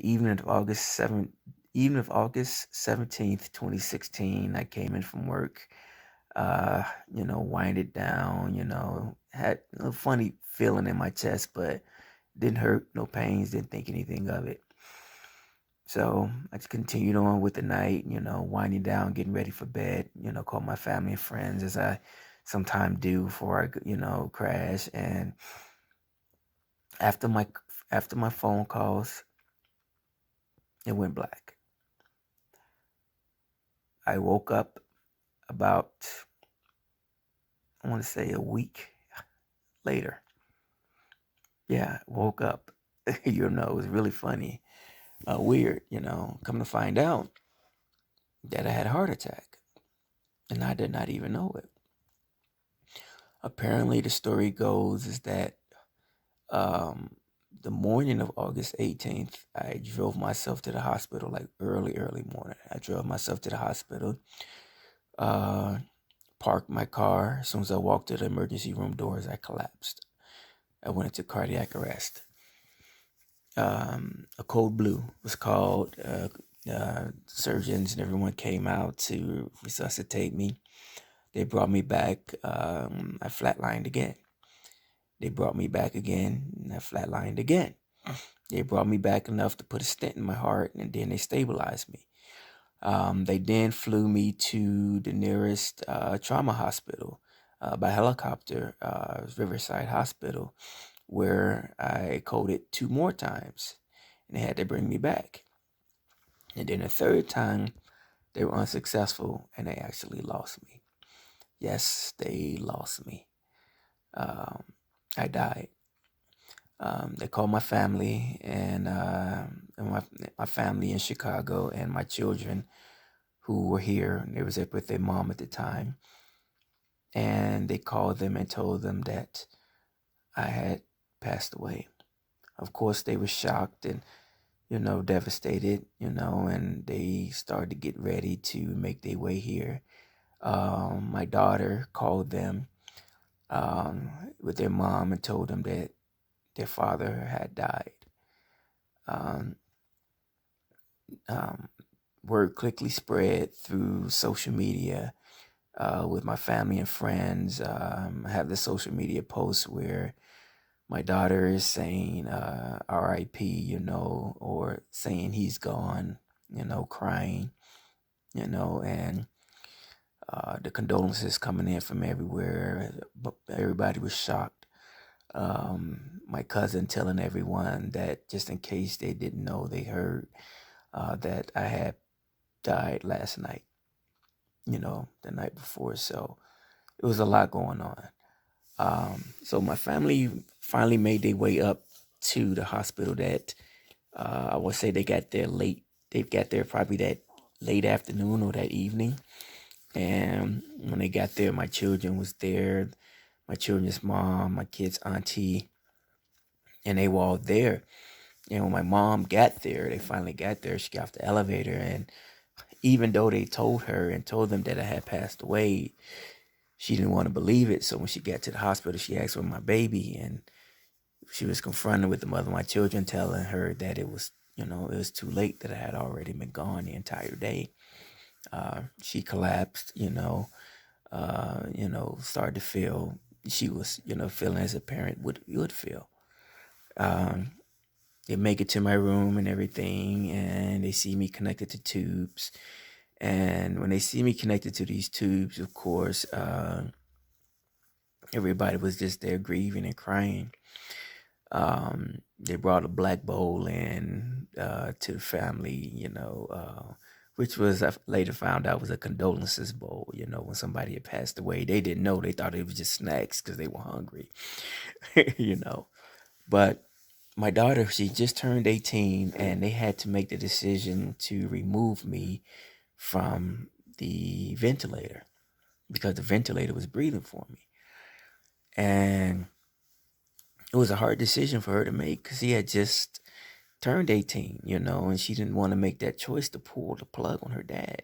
evening of August 17th, 2016, I came in from work, winded down, had a funny feeling in my chest, but didn't hurt, no pains, didn't think anything of it. So I just continued on with the night, winding down, getting ready for bed, call my family and friends as I sometimes do before I, crash. And after my after my phone calls, it went black. I woke up about, I want to say, a week later. Yeah, woke up. It was really funny, weird. Come to find out that I had a heart attack, and I did not even know it. Apparently, the story goes is that um, the morning of August 18th, I drove myself to the hospital, like early, early morning. I drove myself to the hospital, uh, parked my car. As soon as I walked to the emergency room doors, I collapsed. I went into cardiac arrest. A code blue was called. Surgeons and everyone came out to resuscitate me. They brought me back. I flatlined again. They brought me back again, and I flatlined again. They brought me back enough to put a stent in my heart, and then they stabilized me. They then flew me to the nearest trauma hospital by helicopter, Riverside Hospital, where I coded 2 more times, and they had to bring me back. And then a third time, they were unsuccessful, and they actually lost me. Yes, they lost me. Um, I died. They called my family and my family in Chicago and my children who were here. They was up with their mom at the time, and they called them and told them that I had passed away. Of course, they were shocked and devastated, and they started to get ready to make their way here. My daughter called them with their mom and told them that their father had died. Um, um, Word quickly spread through social media with my family and friends. I have the social media posts where my daughter is saying RIP, or saying he's gone, crying, and the condolences coming in from everywhere. But everybody was shocked. My cousin telling everyone that just in case they didn't know, they heard that I had died last night, the night before. So it was a lot going on. So my family finally made their way up to the hospital that I would say they got there late. They got there probably that late afternoon or that evening. And when they got there, my children was there, my children's mom, my kid's auntie, and they were all there. And when my mom got there, they finally got there. She got off the elevator, and even though they told her and told them that I had passed away, she didn't want to believe it. So when she got to the hospital, she asked for my baby, and she was confronted with the mother of my children, telling her that it was, it was too late, that I had already been gone the entire day. She collapsed, started to feel, she was, feeling as a parent would feel. Um, they make it to my room and everything, and they see me connected to tubes. And when they see me connected to these tubes, of course, everybody was just there grieving and crying. They brought a black bowl in to the family, which was, I later found out, was a condolences bowl. When somebody had passed away, they didn't know. They thought it was just snacks because they were hungry, you know. But my daughter, she just turned 18, and they had to make the decision to remove me from the ventilator because the ventilator was breathing for me. And it was a hard decision for her to make because she had just turned 18, and she didn't want to make that choice to pull the plug on her dad,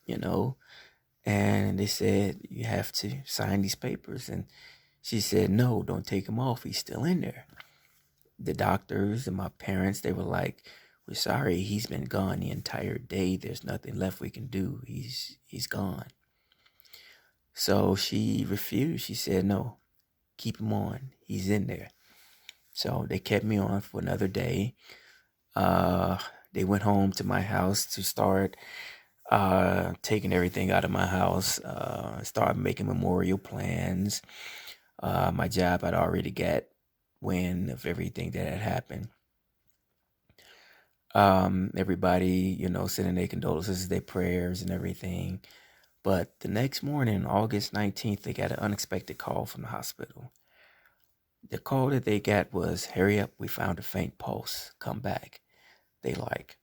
you know. And they said, you have to sign these papers. And she said, no, don't take him off. He's still in there. The doctors and my parents, they were like, we're sorry, he's been gone the entire day. There's nothing left we can do. He's gone. So she refused. She said, no, keep him on. He's in there. So they kept me on for another day. Uh, they went home to my house to start taking everything out of my house. Started making memorial plans. My job had already got wind of everything that had happened. Everybody, sending their condolences, their prayers and everything. But the next morning, August 19th, they got an unexpected call from the hospital. The call that they got was, hurry up, we found a faint pulse, come back. They like,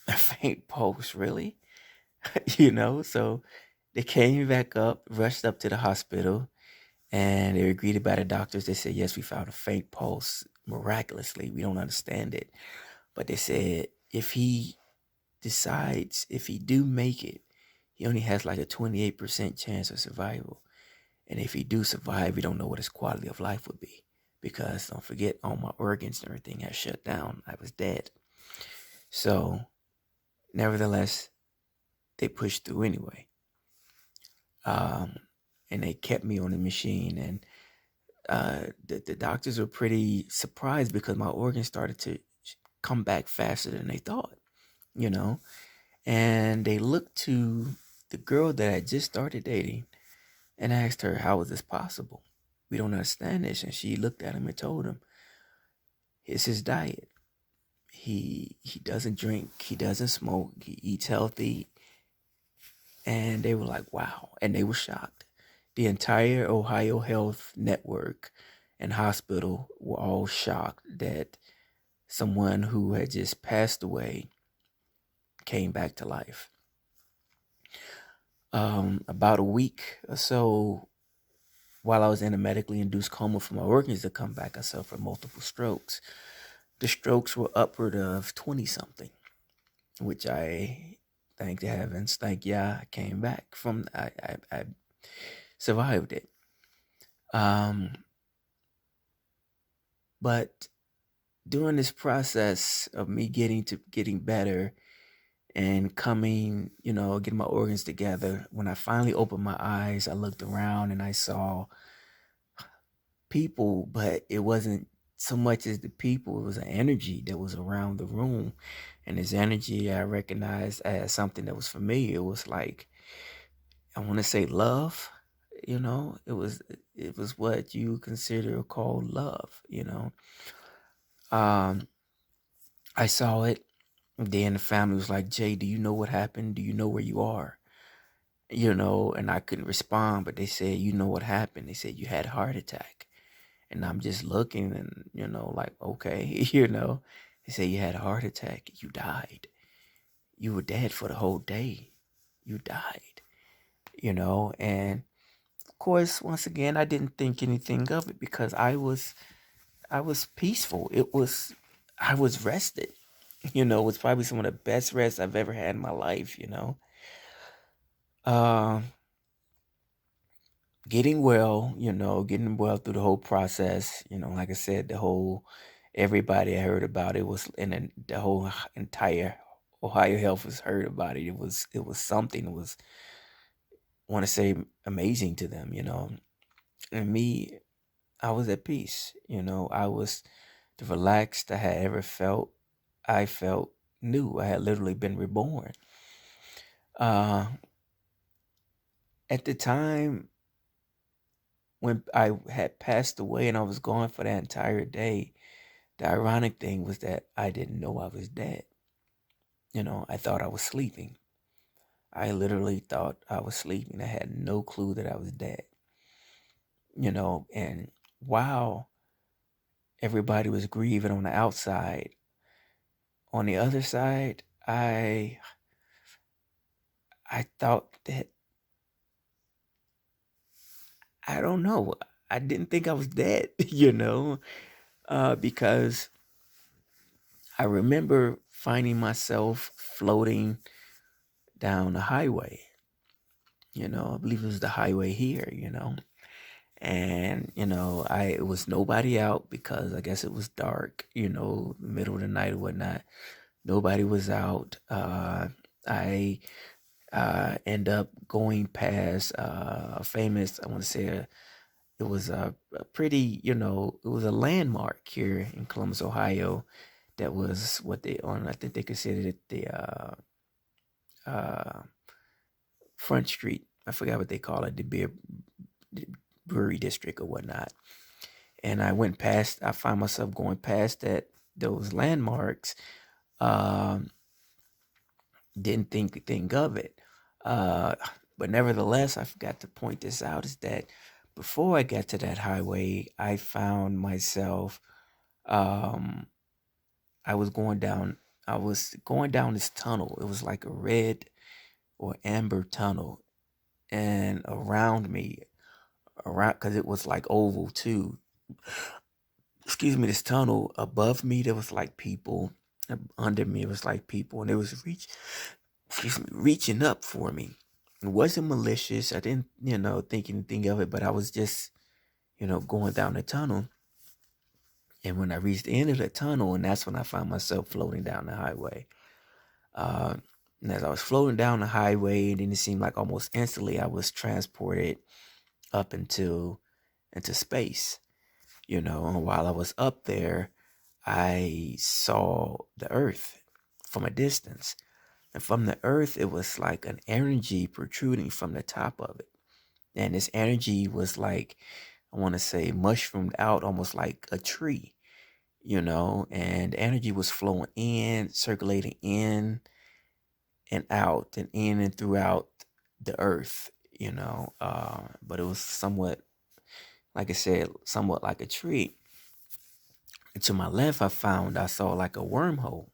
a faint pulse, really? So they came back up, rushed up to the hospital, and they were greeted by the doctors. They said, yes, we found a faint pulse miraculously. We don't understand it. But they said, if he do make it, he only has like a 28% chance of survival. And if he do survive, we don't know what his quality of life would be. Because don't forget, all my organs and everything had shut down. I was dead. So, nevertheless, they pushed through anyway. And they kept me on the machine. And the doctors were pretty surprised because my organs started to come back faster than they thought, you know. And they looked to the girl that I just started dating and asked her, how is this possible? We don't understand this. And she looked at him and told him, it's his diet. He doesn't drink, he doesn't smoke, he eats healthy. And they were like, wow. And they were shocked. The entire Ohio Health Network and hospital were all shocked that someone who had just passed away came back to life. About a week or so while I was in a medically induced coma for my organs to come back, I suffered multiple strokes. The strokes were upward of 20 something, which I thank the heavens, thank Yah, I came back from. I survived it. But during this process of me getting better and coming, getting my organs together, when I finally opened my eyes, I looked around and I saw people, but it wasn't so much as the people, it was an energy that was around the room. And this energy I recognized as something that was familiar. It was like, I want to say love, it was what you consider called love, I saw it. Then the family was like, Jay, do you know what happened? Do you know where you are? And I couldn't respond, but they said, you know what happened? They said, you had a heart attack. And I'm just looking and, like, okay, They say you had a heart attack. You died. You were dead for the whole day. You died, and of course, once again, I didn't think anything of it because I was peaceful. I was rested. It was probably some of the best rest I've ever had in my life, Uh, getting well through the whole process, like I said, everybody I heard about it was, and the whole entire Ohio Health was heard about it. It was something. It was, I want to say, amazing to them, and me, I was at peace, I was the relaxed I had ever felt. I felt new. I had literally been reborn. Uh, at the time when I had passed away and I was gone for that entire day, the ironic thing was that I didn't know I was dead. I thought I was sleeping. I literally thought I was sleeping. I had no clue that I was dead. And while everybody was grieving on the outside, on the other side, I thought that, I don't know. I didn't think I was dead, because I remember finding myself floating down the highway. I believe it was the highway here, and it was nobody out because I guess it was dark, middle of the night or whatnot. Nobody was out. I end up going past a famous, I want to say, it was a pretty, it was a landmark here in Columbus, Ohio. That was what they on. I think they considered it the uh, Front Street. I forgot what they call it, the brewery district or whatnot. And I find myself going past those landmarks. Um, didn't think of it. Uh, but nevertheless, I forgot to point this out is that before I got to that highway, I found myself, um, I was going down, I was going down this tunnel. It was like a red or amber tunnel. And around me, cause it was like oval too. Excuse me, this tunnel above me, there was like people. Under me, it was like people, and it was reaching up for me. It wasn't malicious. I didn't, think anything of it, but I was just, going down the tunnel. And when I reached the end of the tunnel, and that's when I found myself floating down the highway. Uh, and as I was floating down the highway, and then it seemed like almost instantly I was transported up into space. And while I was up there, I saw the Earth from a distance. And from the earth, it was like an energy protruding from the top of it. And this energy was like, I want to say, mushroomed out almost like a tree, and energy was flowing in, circulating in and out and in and throughout the earth, but it was somewhat, like I said, somewhat like a tree. And to my left, I saw like a wormhole,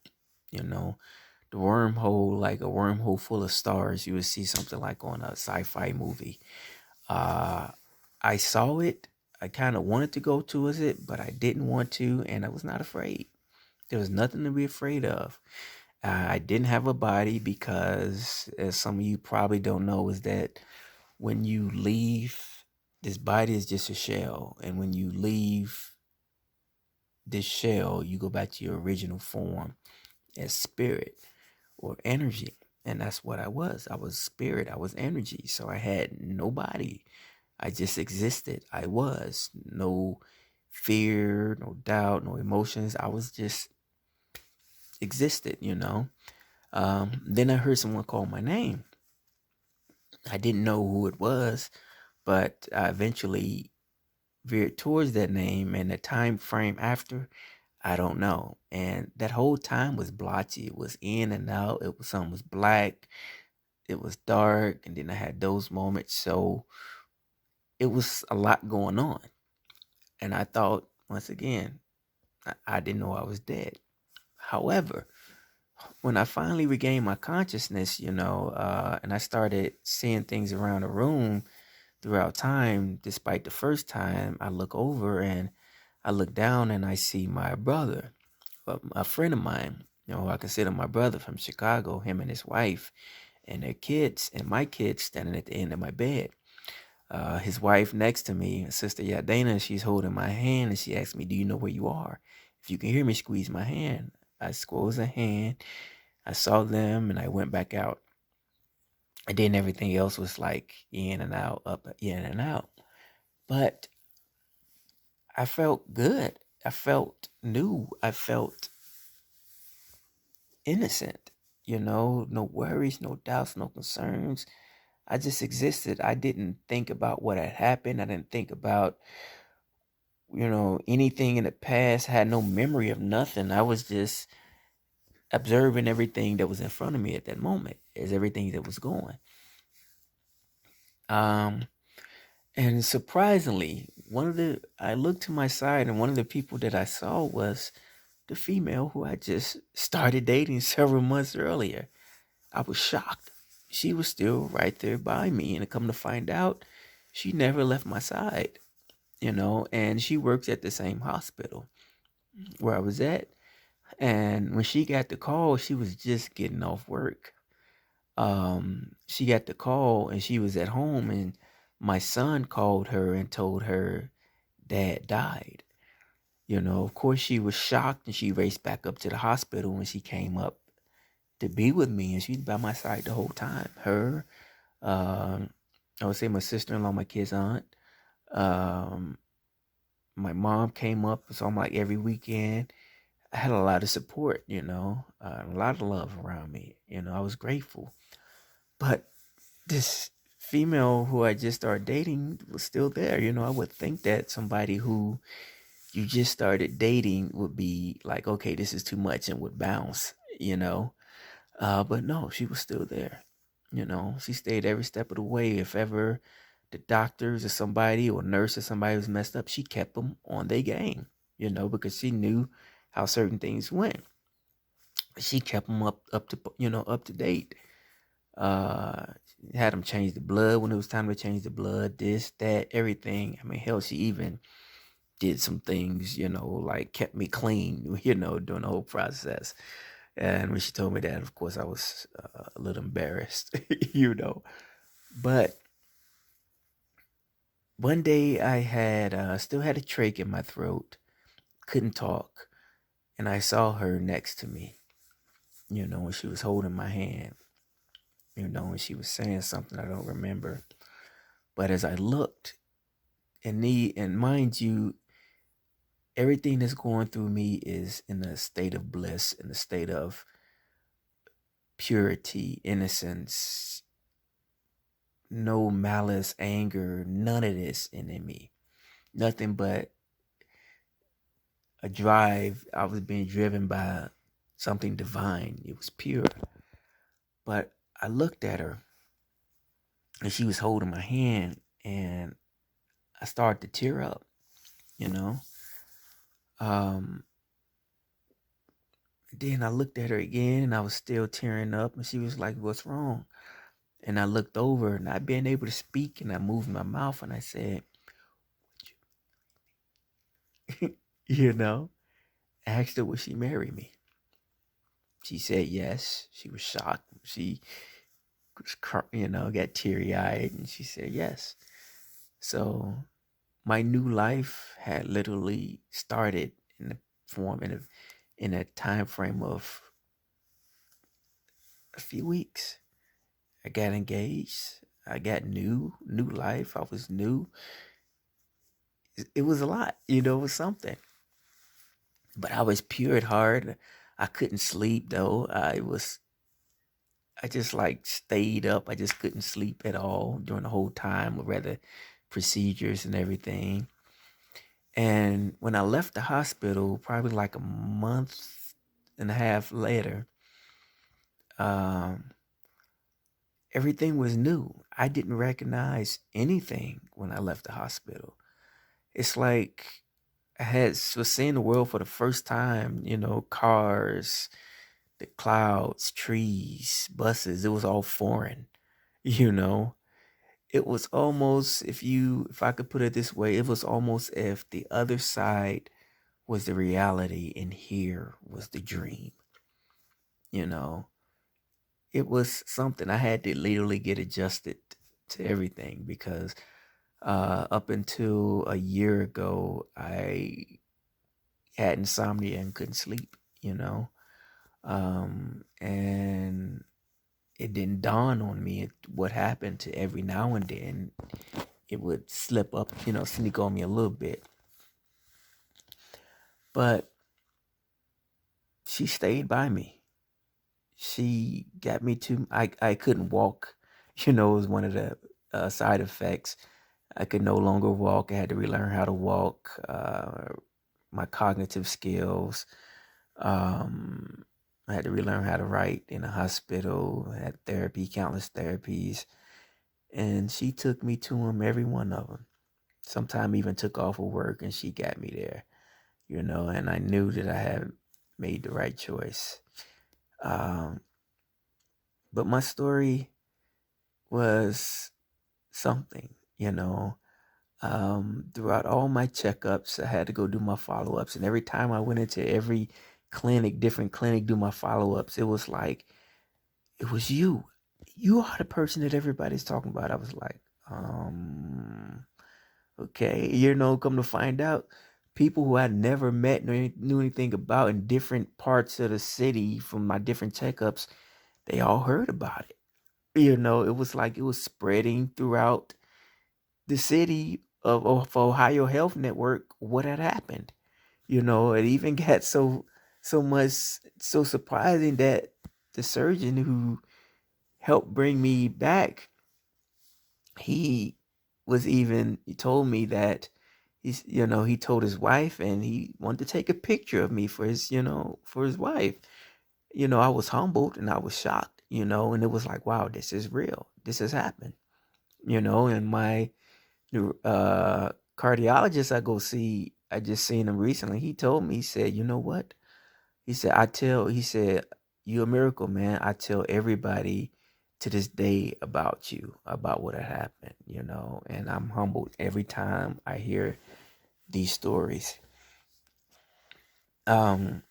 you know, the wormhole, like a wormhole full of stars. You would see something like on a sci-fi movie. Uh, I saw it. I kind of wanted to go towards it, but I didn't want to, and I was not afraid. There was nothing to be afraid of. I didn't have a body because, as some of you probably don't know, is that when you leave, this body is just a shell, and when you leave this shell, you go back to your original form as spirit or energy. And that's what I was. I was spirit. I was energy. So I had no body. I just existed. I was. No fear, no doubt, no emotions. I was just existed. Then I heard someone call my name. I didn't know who it was, but I eventually veered towards that name, and the time frame after, I don't know. And that whole time was blotchy. It was in and out. It was something was black. It was dark, and then I had those moments. So it was a lot going on. And I thought, once again, I didn't know I was dead. However, when I finally regained my consciousness, and I started seeing things around the room throughout time, despite the first time, I look over and I look down and I see my brother, a friend of mine, I consider my brother from Chicago, him and his wife and their kids, and my kids standing at the end of my bed. His wife next to me, Sister Yadena, she's holding my hand and she asked me, "Do you know where you are? If you can hear me, squeeze my hand." I squeezed a hand. I saw them and I went back out. And then everything else was like in and out, up, in and out. But I felt good. I felt new. I felt innocent. No worries, no doubts, no concerns. I just existed. I didn't think about what had happened. I didn't think about, anything in the past. I had no memory of nothing. I was just observing everything that was in front of me at that moment as everything that was going. Um, and surprisingly, I looked to my side and one of the people that I saw was the female who I just started dating several months earlier. I was shocked. She was still right there by me, and to come to find out, she never left my side, and she works at the same hospital where I was at. And when she got the call, she was just getting off work. She got the call and she was at home, and my son called her and told her dad died. Of course she was shocked and she raced back up to the hospital when she came up to be with me, and she's by my side the whole time. Her, um, I would say my sister-in-law, my kid's aunt. Um, my mom came up, so I'm like every weekend. I had a lot of support, a lot of love around me. I was grateful. But this female who I just started dating was still there. I would think that somebody who you just started dating would be like, okay, this is too much and would bounce. But no, she was still there. She stayed every step of the way. If ever the doctors or somebody or nurse or somebody was messed up, she kept them on their game, because she knew how certain things went. She kept them up to date. Uh, had them change the blood when it was time to change the blood, this, that, everything. I mean, hell, she even did some things, like kept me clean, during the whole process. And when she told me that, of course, I was a little embarrassed, But one day I had still had a trach in my throat, couldn't talk, and I saw her next to me, when she was holding my hand, and she was saying something I don't remember. But as I looked, and mind you, everything that's going through me is in a state of bliss, in a state of purity, innocence, no malice, anger, none of this in me. Nothing but a drive. I was being driven by something divine. It was pure. But I looked at her and she was holding my hand and I started to tear up, you know. Um, then I looked at her again and I was still tearing up and she was like, "What's wrong?" And I looked over, not being able to speak, and I moved my mouth and I said, you know, asked her, would she marry me? She said yes. She was shocked. She was, got teary eyed and she said yes. So my new life had literally started in the form in a time frame of a few weeks. I got engaged. I got new life. I was new. It was a lot, it was something. But I was pure at heart. I couldn't sleep though. I just like stayed up. I just couldn't sleep at all during the whole time, or rather procedures and everything. And when I left the hospital, probably like a month and a half later, um, everything was new. I didn't recognize anything when I left the hospital. It's like was seeing the world for the first time, cars, the clouds, trees, buses. It was all foreign, you know. It was almost, if I could put it this way, it was almost if the other side was the reality and here was the dream, you know. It was something I had to literally get adjusted to everything because up until a year ago, I had insomnia and couldn't sleep, and it didn't dawn on me what happened to every now and then it would slip up, sneak on me a little bit. But she stayed by me. She got me to, I couldn't walk, it was one of the side effects. I could no longer walk. I had to relearn how to walk, my cognitive skills. Um, I had to relearn how to write in a hospital. I had therapy, countless therapies. And she took me to them, every one of them. Sometime even took off of work and she got me there, and I knew that I had made the right choice. Um, but my story was something, throughout all my checkups, I had to go do my follow-ups. And every time I went into every different clinic, do my follow-ups, it was like, it was you. You are the person that everybody's talking about. I was like, okay, come to find out, people who I never met nor knew anything about in different parts of the city from my different checkups, they all heard about it. You know, it was like it was spreading throughout the city of Ohio Health Network what had happened. You know, it even got so much so surprising that the surgeon who helped bring me back, he he told me that he told his wife and he wanted to take a picture of me for for his wife. I was humbled and I was shocked, and it was like, wow, this is real. This has happened. And my cardiologist I go see, I just seen him recently. He told me, he said, you know what? He said, "You a miracle, man. I tell everybody to this day about you, about what had happened, and I'm humbled every time I hear these stories." Um,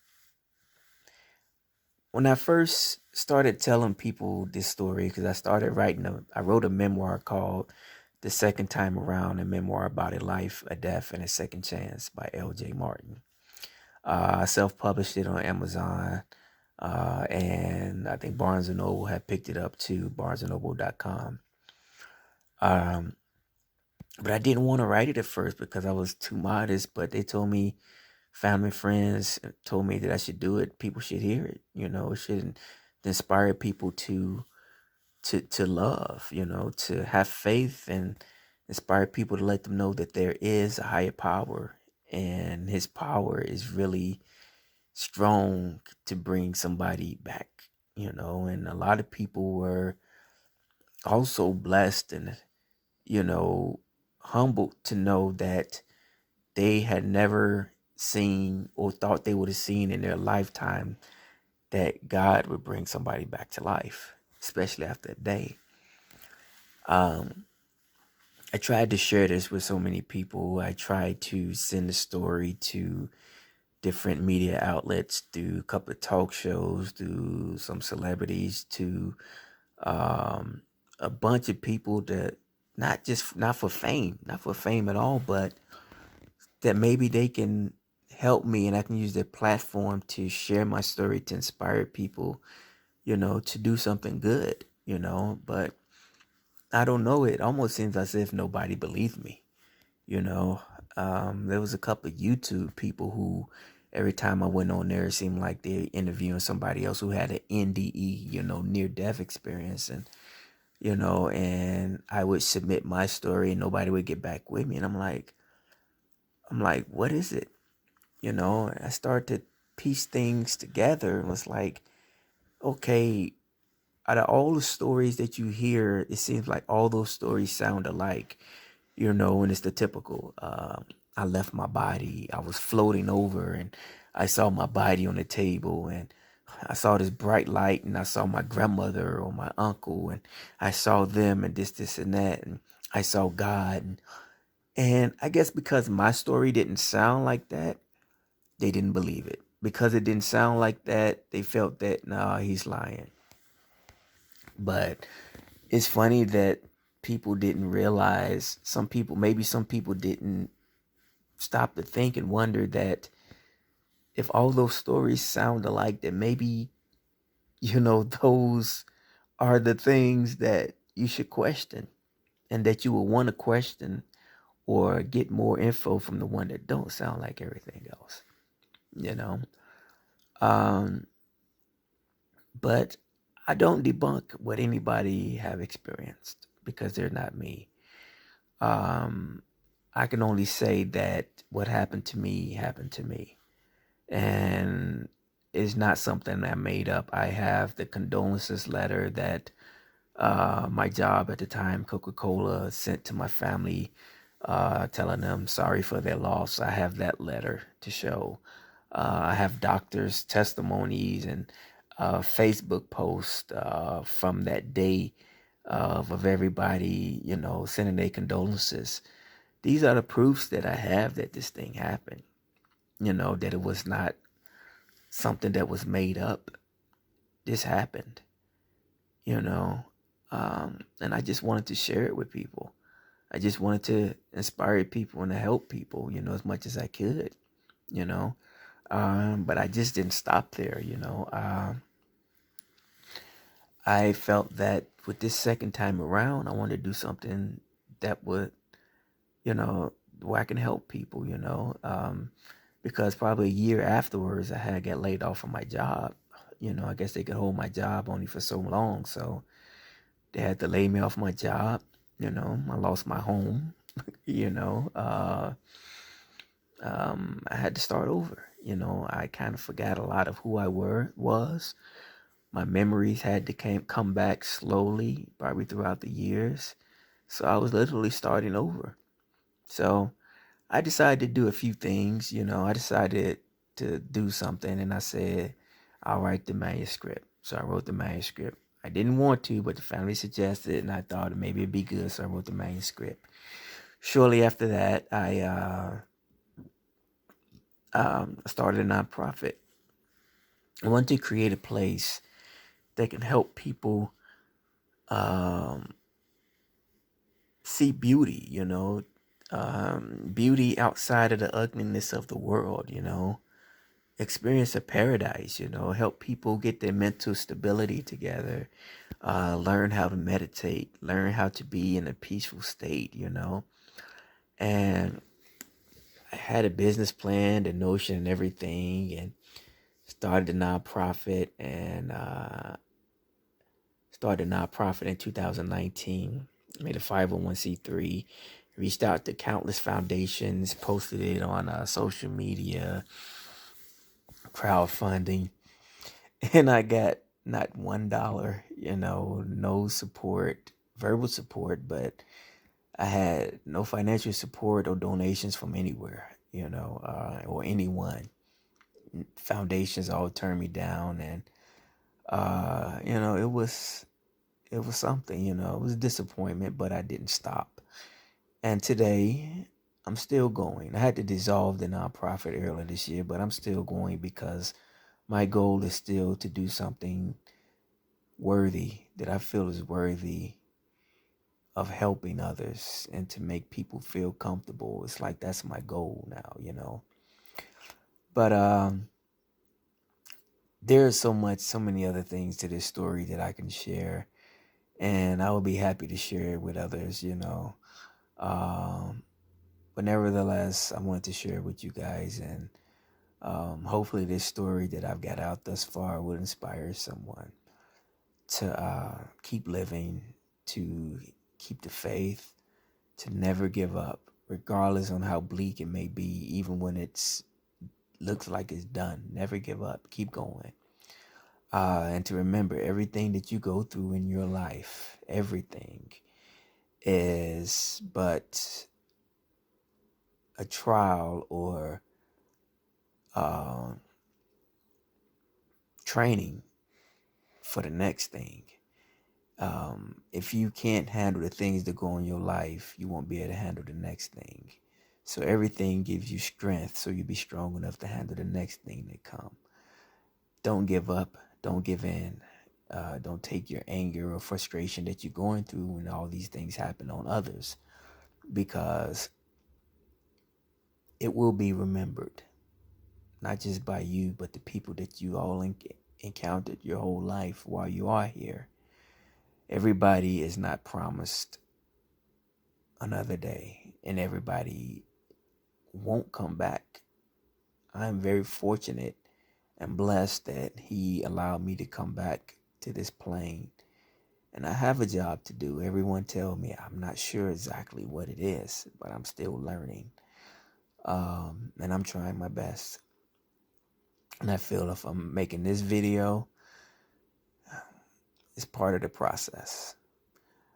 when I first started telling people this story, because I wrote a memoir called "The Second Time Around," a memoir about a life, a death, and a second chance by L.J. Martin. I self-published it on Amazon, and I think Barnes and Noble had picked it up too, barnesandnoble.com. Um, but I didn't want to write it at first because I was too modest. But they told me, family, friends told me that I should do it. People should hear it. It should inspire people to love. To have faith and inspire people to let them know that there is a higher power, and His power is really strong to bring somebody back, and a lot of people were also blessed and, you know, humbled to know that they had never seen or thought they would have seen in their lifetime that God would bring somebody back to life, especially after a day. Um, I tried to share this with so many people. I tried to send the story to different media outlets, through a couple of talk shows, through some celebrities, to um, a bunch of people that not for fame at all, but that maybe they can help me and I can use their platform to share my story to inspire people, to do something good, But I don't know. It almost seems as if nobody believed me. You know, there was a couple of YouTube people who, every time I went on there, it seemed like they're interviewing somebody else who had an NDE, near death experience, and I would submit my story and nobody would get back with me, and I'm like, what is it? I started to piece things together and was like, okay, out of all the stories that you hear, it seems like all those stories sound alike, and it's the typical. I left my body. I was floating over, and I saw my body on the table, and I saw this bright light, and I saw my grandmother or my uncle, and I saw them, and this, and that, and I saw God, and I guess because my story didn't sound like that, they didn't believe it. Because it didn't sound like that, they felt that, nah, he's lying. But it's funny that people didn't realize, maybe some people didn't stop to think and wonder that if all those stories sound alike, that maybe, those are the things that you should question, and that you will want to question or get more info from the one that don't sound like everything else, you know? Um, but I don't debunk what anybody have experienced because they're not me. Um, I can only say that what happened to me. And it's not something I made up. I have the condolences letter that my job at the time, Coca-Cola, sent to my family, telling them sorry for their loss. I have that letter to show. I have doctors' testimonies and Facebook posts from that day of everybody, sending their condolences. These are the proofs that I have that this thing happened, that it was not something that was made up. This happened, you know. And I just wanted to share it with people. I just wanted to inspire people and to help people, as much as I could, you know. But I just didn't stop there, I felt that with this second time around, I wanted to do something that would, you know, where I can help people, because probably a year afterwards, I had got laid off from my job. I guess they could hold my job only for so long. So they had to lay me off my job. I lost my home, you know. I had to start over. I kind of forgot a lot of who I was. My memories had to come back slowly, probably throughout the years. So I was literally starting over. So I decided to do a few things. I decided to do something, and I said, I'll write the manuscript. So I wrote the manuscript. I didn't want to, but the family suggested it, and I thought maybe it'd be good, so I wrote the manuscript. Shortly after that, I started a nonprofit. I wanted to create a place that can help people um, see beauty, beauty outside of the ugliness of the world, experience a paradise, help people get their mental stability together, learn how to meditate, learn how to be in a peaceful state, and I had a business plan, the notion and everything, and started a nonprofit and started a nonprofit in 2019, made a 501c3, reached out to countless foundations, posted it on social media, crowdfunding, and I got not $1, no support, verbal support, but I had no financial support or donations from anywhere, or anyone. Foundations all turned me down, and it was something, it was a disappointment, but I didn't stop. And today, I'm still going. I had to dissolve the nonprofit earlier this year, but I'm still going because my goal is still to do something worthy that I feel is worthy of helping others and to make people feel comfortable. It's like that's my goal now. But there's so many other things to this story that I can share, and I would be happy to share it with others. Um, but nevertheless, I wanted to share it with you guys, and hopefully this story that I've got out thus far will inspire someone to keep living, to keep the faith, to never give up, regardless on how bleak it may be, even when it's looks like it's done. Never give up. Keep going. And to remember everything that you go through in your life, everything is but a trial or uh, training for the next thing. If you can't handle the things that go in your life, you won't be able to handle the next thing. So everything gives you strength, so you'll be strong enough to handle the next thing that come. Don't give up. Don't give in. Don't take your anger or frustration that you're going through when all these things happen on others, because it will be remembered, not just by you, but the people that you all encountered your whole life while you are here. Everybody is not promised another day, and everybody won't come back. I'm very fortunate and blessed that he allowed me to come back to this plane. And I have a job to do. Everyone tell me I'm not sure exactly what it is, but I'm still learning. And I'm trying my best. And I feel if I'm making this video, it's part of the process.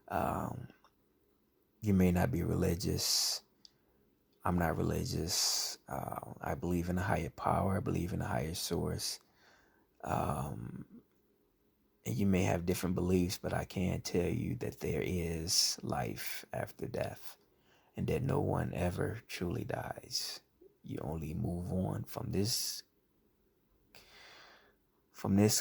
Um, you may not be religious. I'm not religious. I believe in a higher power. I believe in a higher source. Um, and you may have different beliefs, but I can tell you that there is life after death, and that no one ever truly dies. You only move on from this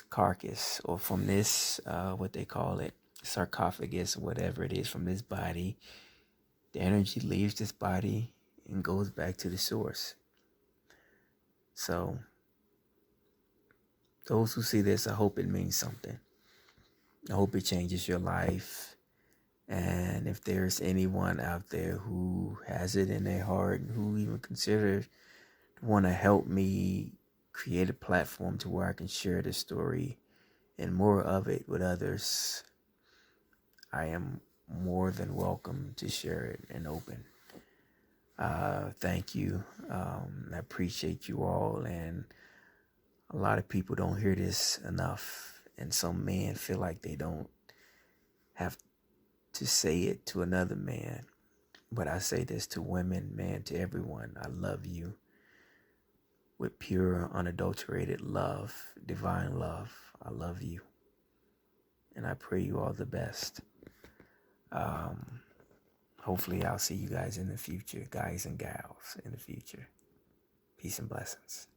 carcass, or from this what they call it, sarcophagus, whatever it is, from this body. The energy leaves this body and goes back to the source. So those who see this, I hope it means something. I hope it changes your life. And if there's anyone out there who has it in their heart and who even considers want to help me create a platform to where I can share this story and more of it with others, I am more than welcome to share it and open. Thank you. I appreciate you all. And a lot of people don't hear this enough. And some men feel like they don't have to say it to another man. But I say this to women, man, to everyone. I love you with pure, unadulterated love, divine love. I love you. And I pray you all the best. Hopefully I'll see you guys in the future, guys and gals in the future. Peace and blessings.